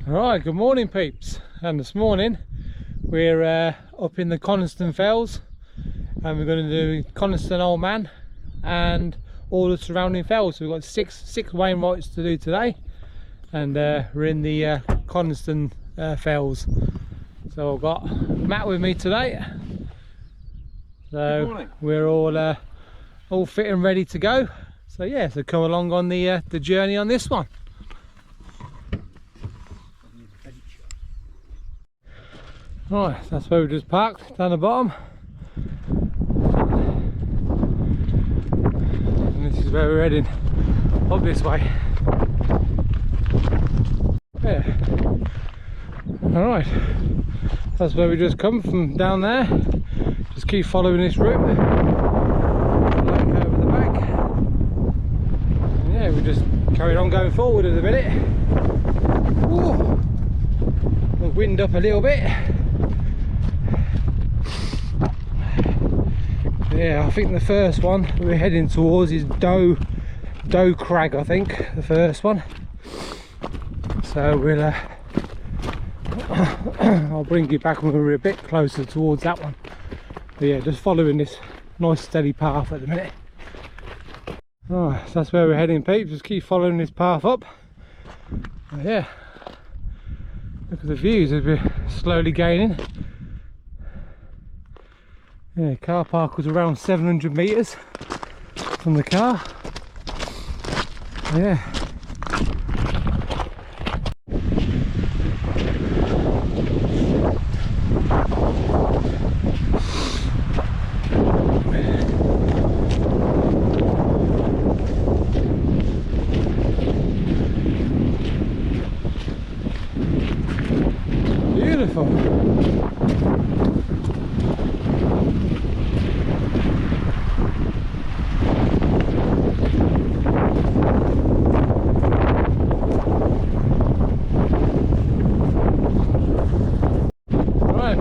Alright, good morning peeps, and this morning we're up in the Coniston fells and we're going to do Coniston Old Man and all the surrounding fells. So we've got six wainwrights to do today, and we're in the Coniston fells. So I've got Matt with me today, so we're all fit and ready to go. So yeah, so come along on the journey on this one. Right, that's where we just parked, down the bottom. And this is where we're heading, up this way. Yeah. Alright, that's where we just come from, down there. Just keep following this route. Like over the back. And yeah, we just carried on going forward at the minute. Ooh. The wind up a little bit. Yeah, I think the first one we're heading towards is Doe Crag, I think, the first one. So we'll I'll bring you back when we're a bit closer towards that one. But yeah, just following this nice steady path at the minute. Alright, so that's where we're heading peeps, just keep following this path up. But yeah, look at the views as we're slowly gaining. Yeah, car park was around 700 metres from the car. Yeah. Beautiful.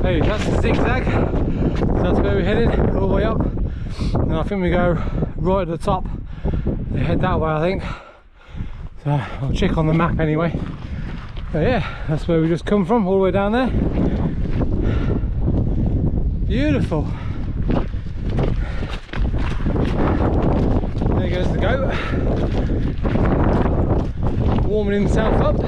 That's the zigzag, so that's where we're headed, all the way up, and I think we go right at the top, they head that way I think, so I'll check on the map anyway. But yeah, that's where we just come from, all the way down there. Beautiful. There goes the goat, warming himself up.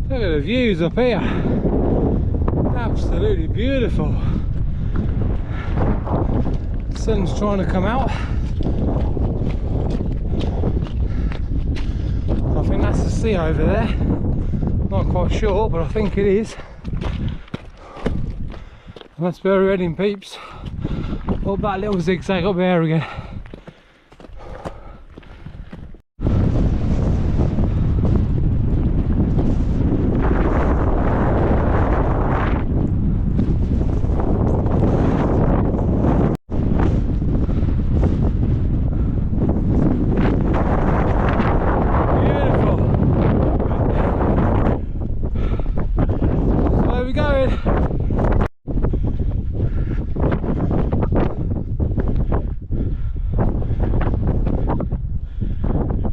Look at the views up here, absolutely beautiful. The sun's trying to come out. I think that's the sea over there, not quite sure, but I think it is. And that's where we're heading peeps, up that little zigzag up there again.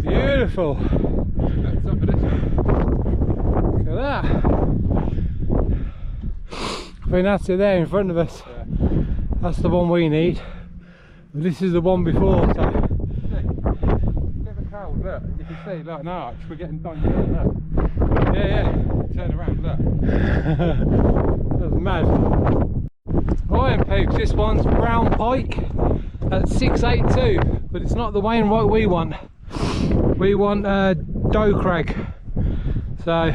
Beautiful. Look at that. I think that's it there in front of us. Yeah. That's the one we need. This is the one before. So. Get the crowd, look. You can see, look, now we're getting done here, look. Yeah. Turn around, look. That was mad. Right, peeps, this one's brown pike at 682, but it's not the wainwright we want. We want Doe Crag, so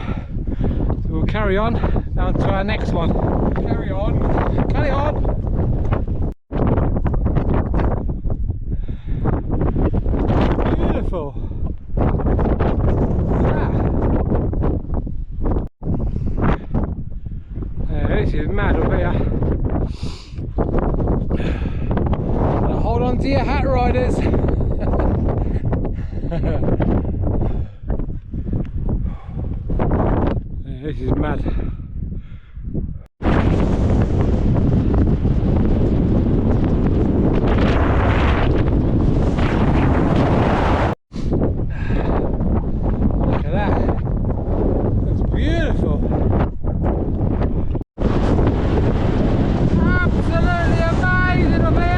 we'll carry on down to our next one. Carry on, carry on. Beautiful. Yeah, this is mad up here. Hold on to your hat, riders. Yeah, this is mad. Look at that. That's beautiful. Absolutely amazing up here.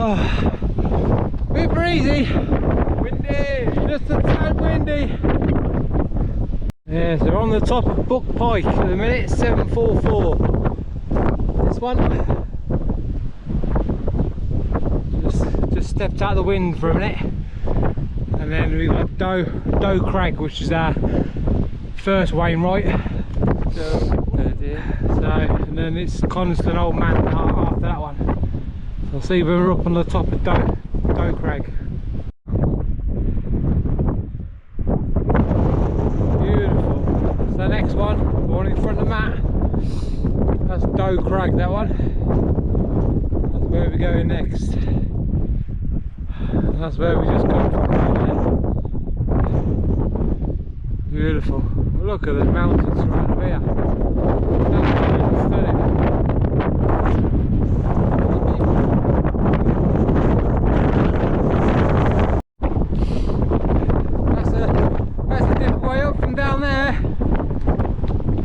Oh, bit breezy, windy, just a tad windy. Yeah, so we're on the top of Buck Pike at the minute, 744. This one, just stepped out of the wind for a minute, and then we got Doe Crag, which is our first wainwright. And then it's Coniston Old Man after that one. I'll see when we're up on the top of Doe Crag. Beautiful. So the next one in front of Matt. That's Doe Crag, that one. That's where we're going next. That's where we just come from. Beautiful. Look at the mountains around here. That's stunning.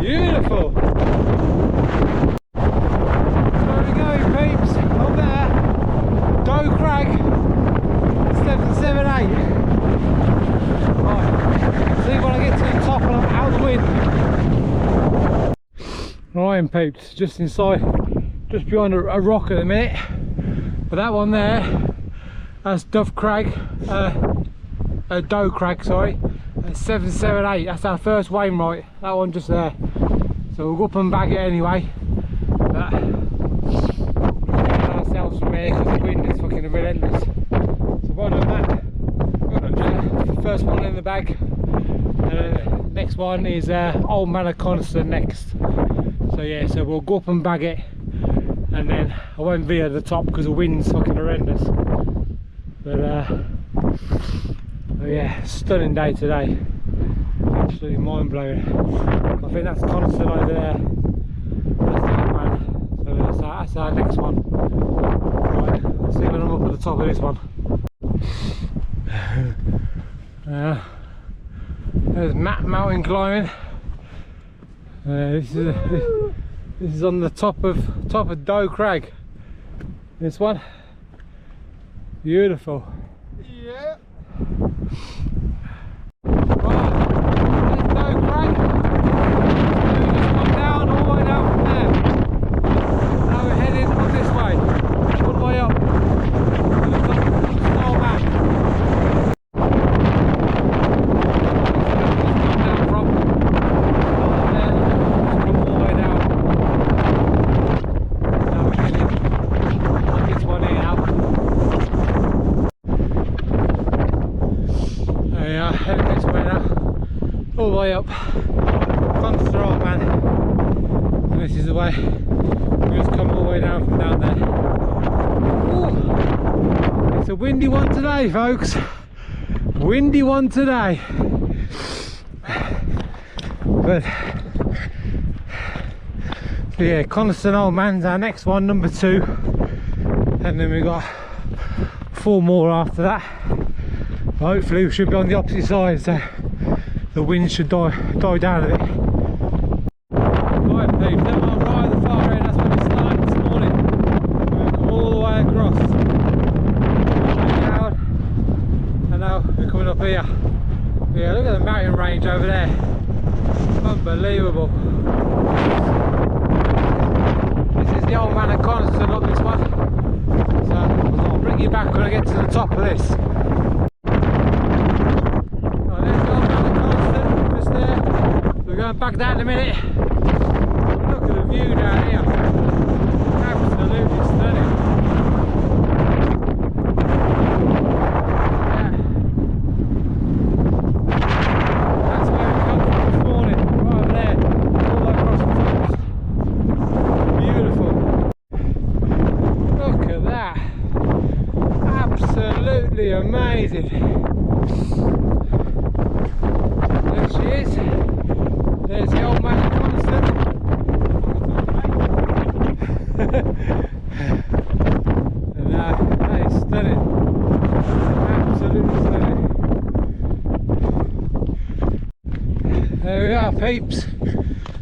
Beautiful. Where are we going, peeps? Up there, Doe Crag, 778. Right, see when I get to the top and I'm out of the wind. Right, peeps, just inside, just behind a rock at the minute. But that one there, that's Doe Crag, sorry. 778, that's our first wainwright, that one just there. So we'll go up and bag it anyway, but we'll get ourselves from here because the wind is fucking relentless. So well done, Matt. Well done, Jack. First one in the bag, and next one is Old Man of Coniston next. So yeah, so we'll go up and bag it, and then I won't be at the top because the wind's fucking horrendous. But oh yeah, stunning day today. Absolutely mind blowing. I think that's Coniston over there. That's that one. So that's our next one. Right, let's see when I'm up at the top of this one. There's Matt mountain climbing. This is on the top of Doe Crag. This one. Beautiful. Yeah. Heading this way now, all the way up, Coniston Old Man, and this is the way, we just come all the way down from down there. Ooh. It's a windy one today, folks, windy one today, but so yeah, Coniston Old Man's our next one, number 2, and then we got 4 more after that. Hopefully we should be on the opposite side, so the wind should die down a bit. Right, peeps, that one right at the far end, that's where we started this morning. We've come all the way across, down, and now we're coming up here. Yeah, look at the mountain range over there, unbelievable. This is the Old Man of Coniston up this one, so a lot of bring you back when I get to the top of this. Right, there's the old man Coniston, just there. We're going back down in a minute. Look at the view down here. Absolutely stunning. Yeah. That's where we come from this morning, right over there, all across the tops. Beautiful. Look at that. Absolutely amazing. There she is. There's the old man Coniston. And that is stunning. Absolutely stunning. There we are, peeps.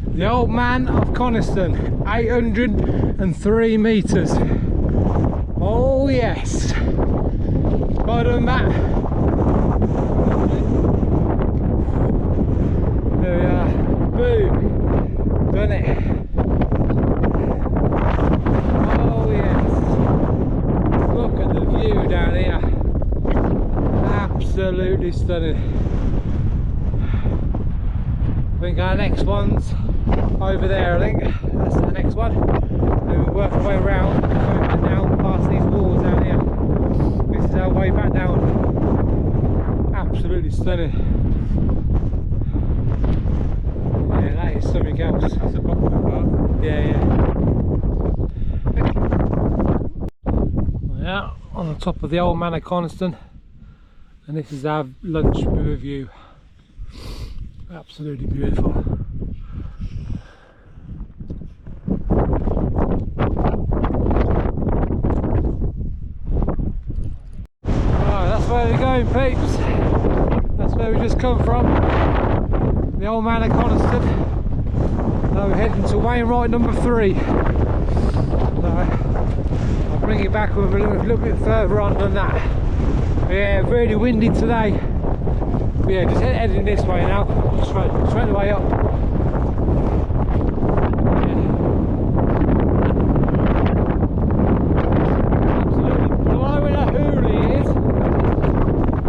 The old man of Coniston, 803 metres. Oh yes. Bottom that. There we are. Boom. Done it. Oh yes. Look at the view down here. Absolutely stunning. I think our next one's over there, I think. That's the next one. And we work our way around, going back down past these walls down here. This is our way back down. Absolutely stunning. Yeah, that is something else. That's a popular part. Yeah, yeah. Yeah, on the top of the old man of Coniston. And this is our lunch review. Absolutely beautiful. Right, that's where we're going, peeps. That's where we just come from. The old man of Coniston. Now we're heading to Wainwright number 3. So I'll bring you back with a little bit further on than that. Yeah, really windy today. But yeah, just heading this way now. Straight the way up. Yeah. Absolutely blowing a hoolie he is.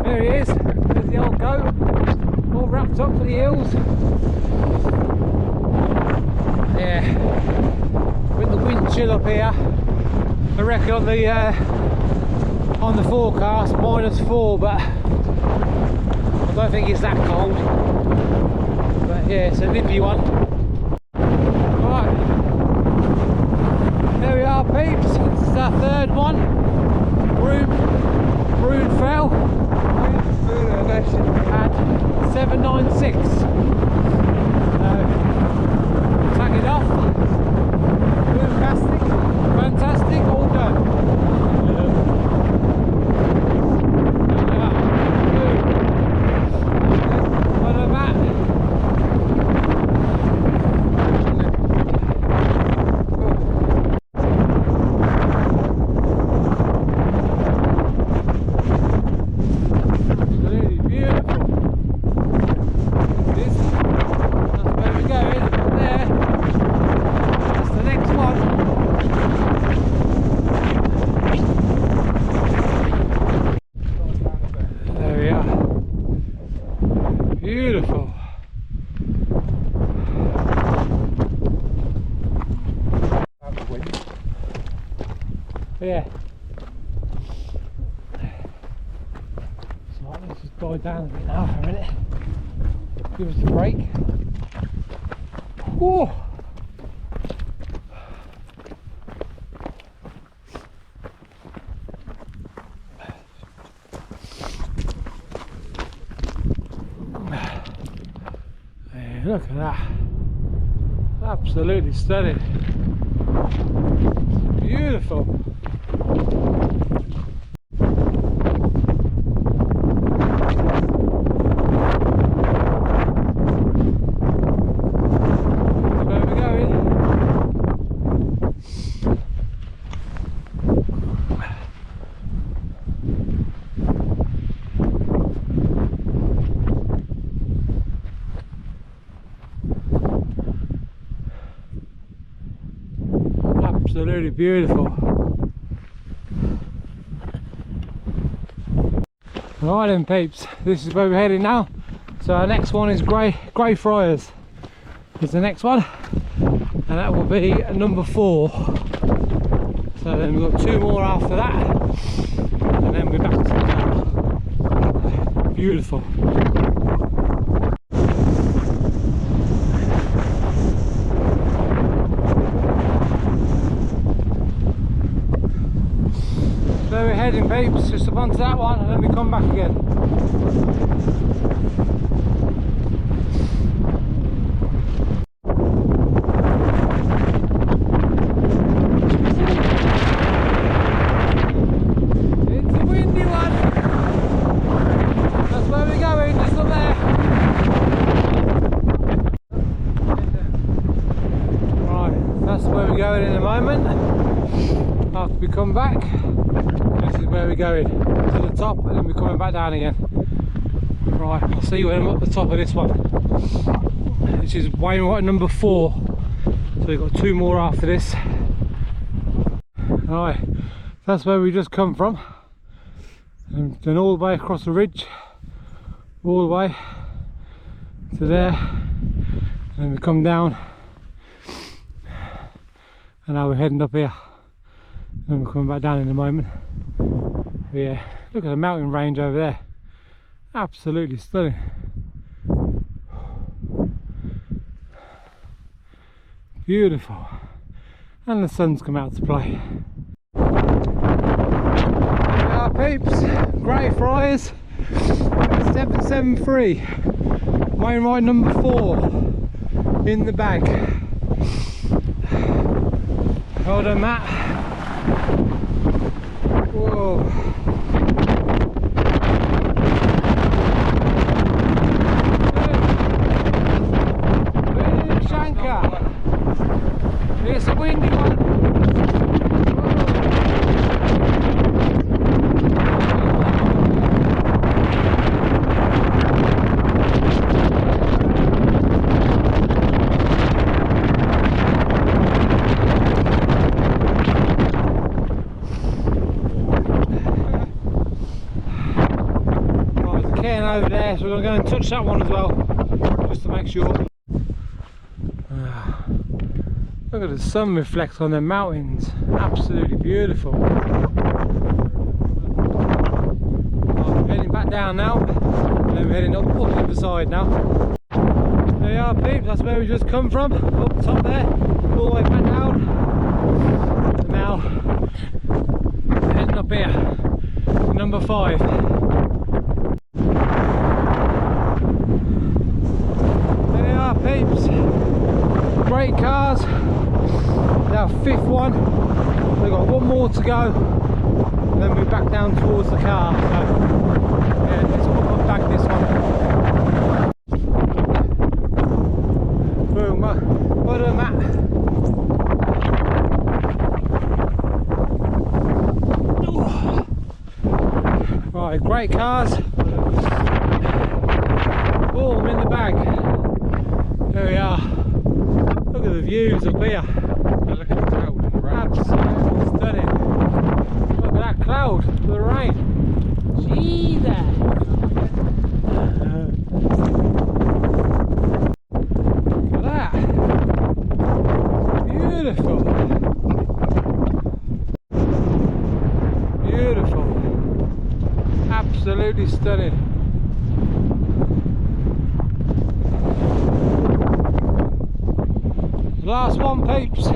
There he is. There's the old goat. All wrapped up for the hills. Yeah. With the wind chill up here. I reckon on the forecast -4, but I don't think it's that cold. But yeah, it's a nippy one. Right, there we are, peeps. This is our third one. Broom fell at 796. Tag it off. Boomtastic, fantastic, all done. Beautiful. Yeah. So let's just dive down a bit now for a minute. Give us a break. Whoa. Look at that. Absolutely stunning. Beautiful. Where are we going? Absolutely beautiful. Right then peeps, this is where we're heading now. So our next one is Grey Friars is the next one, and that will be number 4. So then we've got 2 more after that, and then we're back to the car. Beautiful. So we're heading peeps, just up onto that one and then we come back again. It's a windy one. That's where we're going, just up there. Right, that's where we're going in a moment. After we come back, this is where we're going, to the top, and then we're coming back down again. Right, I'll see you when I'm at the top of this one. This is wainwright number 4, so we've got 2 more after this. Right, that's where we just come from, and then all the way across the ridge, all the way to there, and then we come down, and now we're heading up here. And we're coming back down in a moment. But yeah, look at the mountain range over there. Absolutely stunning. Beautiful. And the sun's come out to play. There we are peeps, Grey Friars 773. Wainwright number 4 in the bag. Well done Matt. Whoa. Big shanker. It's a windy one. Over there, so we're going to go and touch that one as well, just to make sure. Look at the sun reflect on the mountains, absolutely beautiful. I'm heading back down now, and then we're heading up the other side now. There you are peeps, that's where we just come from, up top there, all the way back down. And now, heading up here, to number 5. Peeps, great cars. It's our 5th one. We've got 1 more to go, and then we're back down towards the car. So yeah, let's pop back this one. Boom, well done Matt. Right, great cars. Boom, in the bag. There we are. Look at the views up here. Look at the cloud and the rain. Absolutely stunning. Look at that cloud with the rain. Jesus. Look at that. Beautiful. Beautiful. Absolutely stunning. Last one peeps.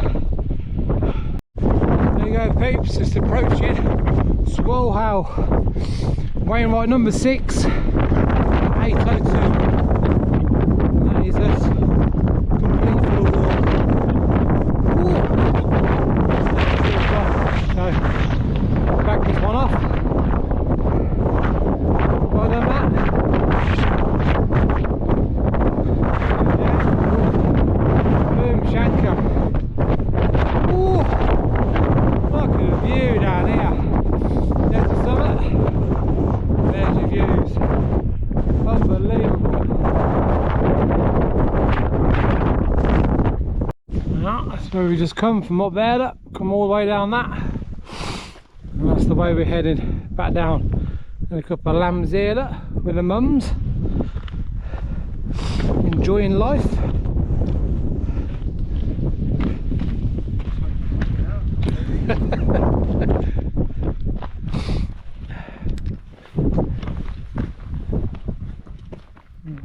There you go peeps, just approaching Swellhow. Wainwright number 6, 802. That is us, complete full walk. So, back this one off. Well done Matt. Shanker. Ooh, look at the view down here. There's the summit. There's your views. Unbelievable. That's where we just come from up there. Look, come all the way down that. And that's the way we're heading back down. And a couple of lambs here, look, with the mums. Enjoying life.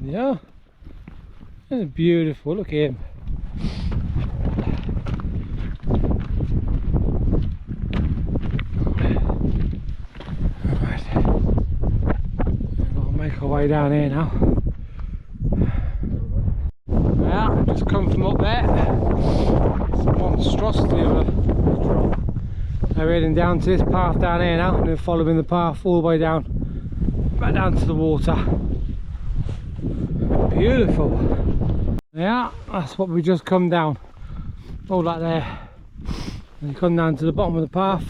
Yeah, it's beautiful. Look at him. Right, we've got to make our way down here now. Yeah, I've just come from up there. It's a monstrosity of a drop. Now we're heading down to this path down here now, and then following the path all the way down, back down to the water. Beautiful. Yeah, that's what we just come down. All that there. And you come down to the bottom of the path,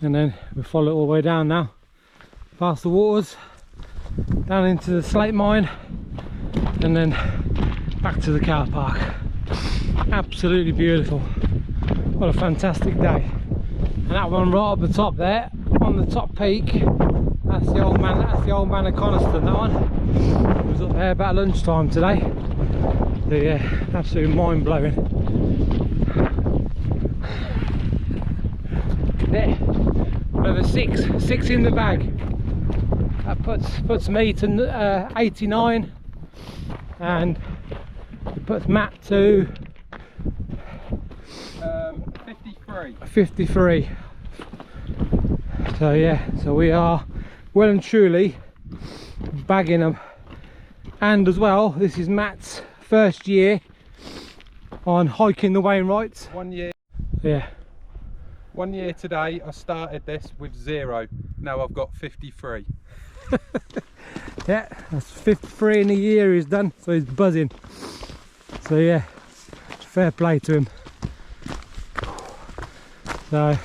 and then we follow it all the way down now. Past the waters, down into the slate mine, and then back to the car park. Absolutely beautiful. What a fantastic day. And that one right up the top there, on the top peak, that's the old man of Coniston, that one. It was up there about lunchtime today. So yeah, absolutely mind blowing. There, another six in the bag. That puts me to 89, and it puts Matt to 53. So yeah, so we are well and truly bagging them. And as well, this is Matt's first year on hiking the Wainwrights. 1 year. Yeah. 1 year today. I started this with 0. Now I've got 53. Yeah, that's 53 in a year he's done, so he's buzzing. So yeah, fair play to him. So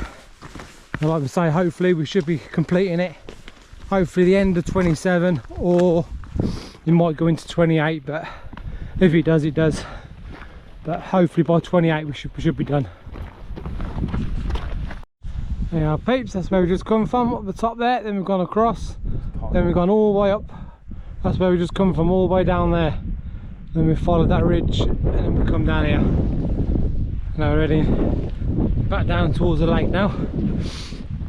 I'd like to say, hopefully we should be completing it, hopefully the end of 27, or he might go into 28, but if he does, it does. But hopefully by 28 we should be done. Yeah, peeps, that's where we just come from, up the top there, then we've gone across, then we've gone all the way up. That's where we just come from, all the way down there. Then we followed that ridge, and then we come down here. Now we're heading back down towards the lake now.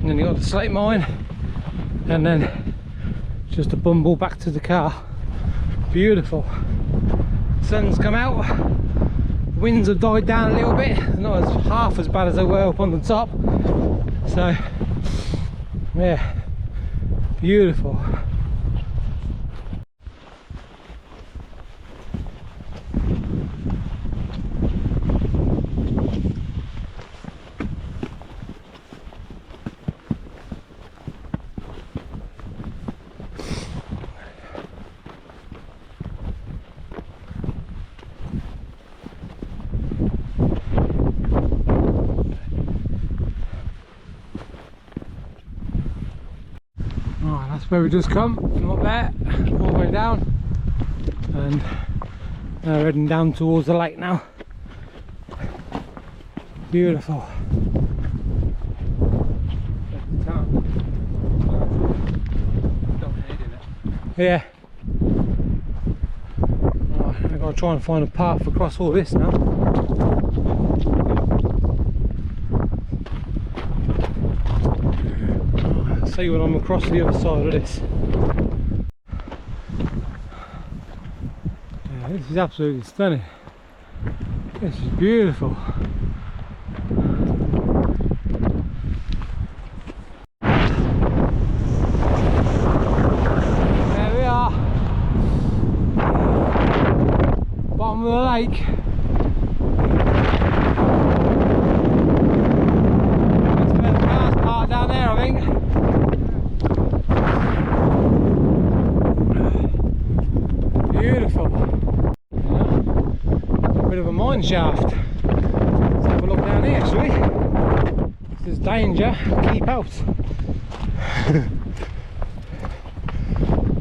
And then you got the slate mine, and then just a bumble back to the car. Beautiful. Sun's come out, winds have died down a little bit, not as half as bad as they were up on the top. So yeah, beautiful. That's where we just come from up there, all the way down, and now we're heading down towards the lake now. Beautiful. Yeah. Right, I've got to try and find a path across all this now. See when I'm across the other side of this. Yeah, this is absolutely stunning. This is beautiful. There we are. Bottom of the lake. That's where the cars parked down there, I think. Beautiful. Yeah. Bit of a mine shaft. Let's have a look down here, shall we? If there's danger, keep out.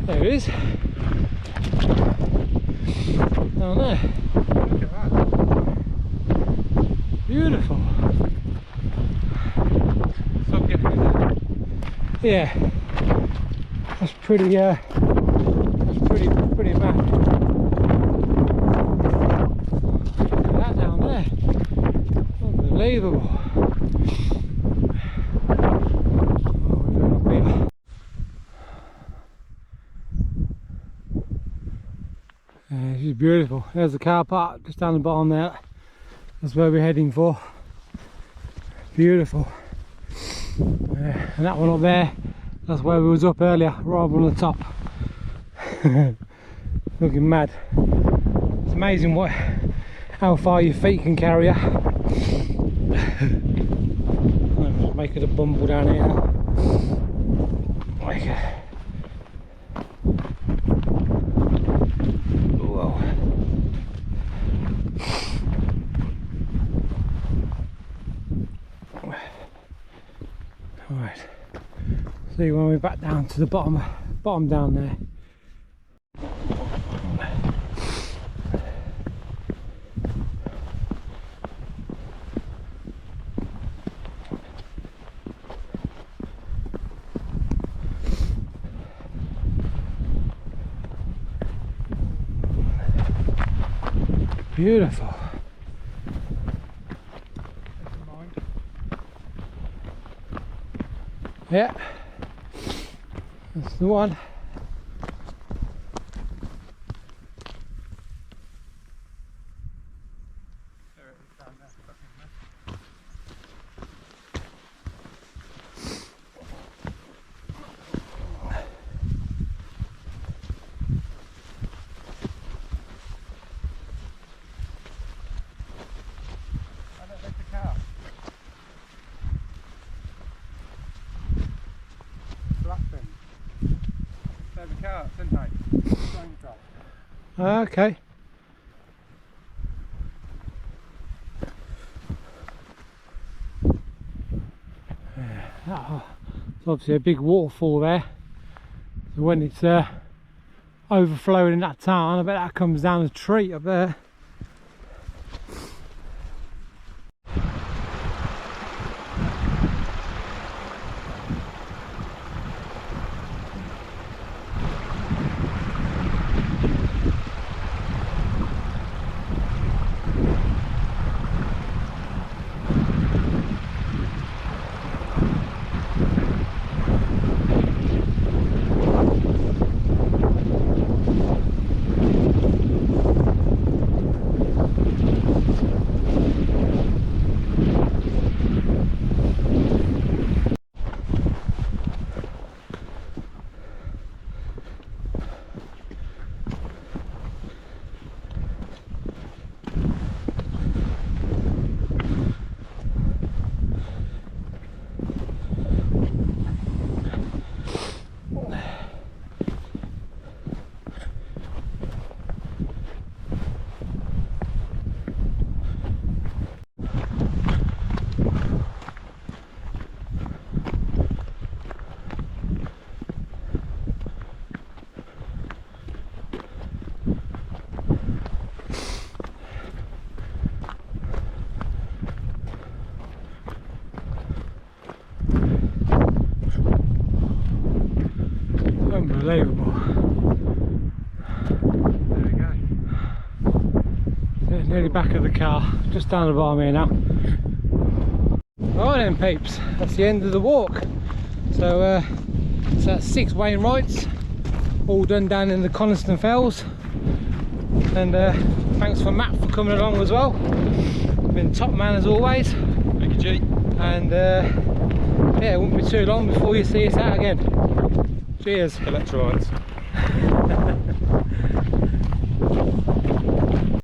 There it is. Down there. Look at that. Beautiful. Stop getting in there. Yeah. That's pretty mad. Look at that down there. Unbelievable. This is beautiful. There's the car park just down the bottom there. That's where we're heading for. Beautiful. And that one up there, that's where we was up earlier, right up on the top. Looking mad. It's amazing how far your feet can carry you. Just make it a bumble down here now. Like it. Whoa. Alright. See when we're back down to the bottom down there. Beautiful. Yeah, that's the one. Okay. It's obviously a big waterfall there. So when it's overflowing in that tarn, I bet that comes down a tree up there. Unbelievable. There we go. Nearly back of the car, just down the bottom here now. Right then peeps, that's the end of the walk. So that's 6 wainwrights, all done down in the Coniston fells. And thanks for Matt for coming along as well. Been top man as always. Thank you, G. And yeah, it won't be too long before you see us out again. Cheers. Electrolytes.